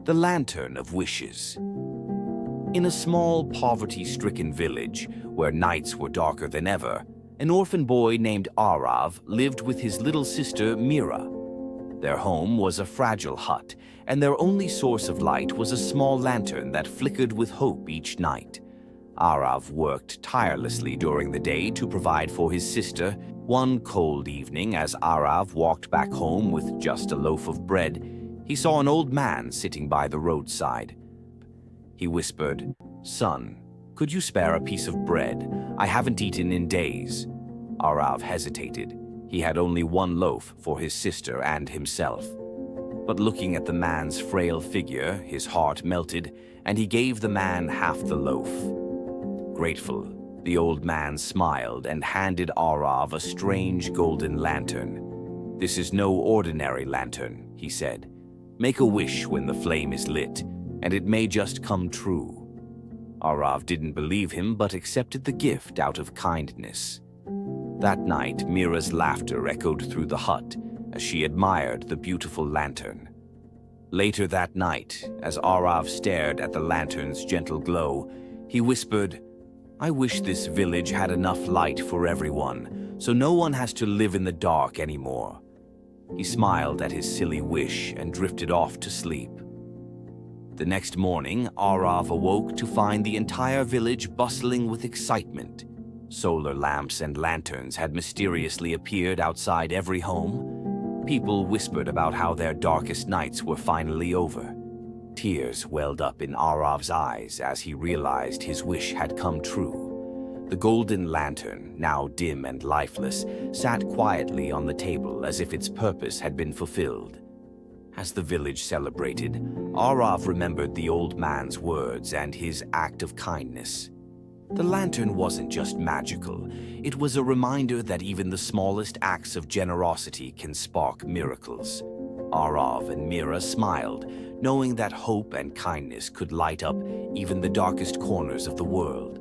the Lantern of Wishes. In a small, poverty-stricken village, where nights were darker than ever, an orphan boy named Arav lived with his little sister Mira. Their home was a fragile hut, and their only source of light was a small lantern that flickered with hope each night. Arav worked tirelessly during the day to provide for his sister. One cold evening, as Arav walked back home with just a loaf of bread, he saw an old man sitting by the roadside. He whispered, "Son, could you spare a piece of bread? I haven't eaten in days." Arav hesitated. He had only one loaf for his sister and himself. But looking at the man's frail figure, his heart melted, and he gave the man half the loaf. Grateful, the old man smiled and handed Arav a strange golden lantern. "This is no ordinary lantern," he said. "Make a wish when the flame is lit, and it may just come true." Arav didn't believe him, but accepted the gift out of kindness. That night, Mira's laughter echoed through the hut as she admired the beautiful lantern. Later that night, as Arav stared at the lantern's gentle glow, he whispered, "I wish this village had enough light for everyone, so no one has to live in the dark anymore." He smiled at his silly wish and drifted off to sleep. The next morning, Arav awoke to find the entire village bustling with excitement. Solar lamps and lanterns had mysteriously appeared outside every home. People whispered about how their darkest nights were finally over. Tears welled up in Arav's eyes as he realized his wish had come true. The golden lantern, now dim and lifeless, sat quietly on the table as if its purpose had been fulfilled. As the village celebrated, Arav remembered the old man's words and his act of kindness. The lantern wasn't just magical, it was a reminder that even the smallest acts of generosity can spark miracles. Arav and Mira smiled, knowing that hope and kindness could light up even the darkest corners of the world.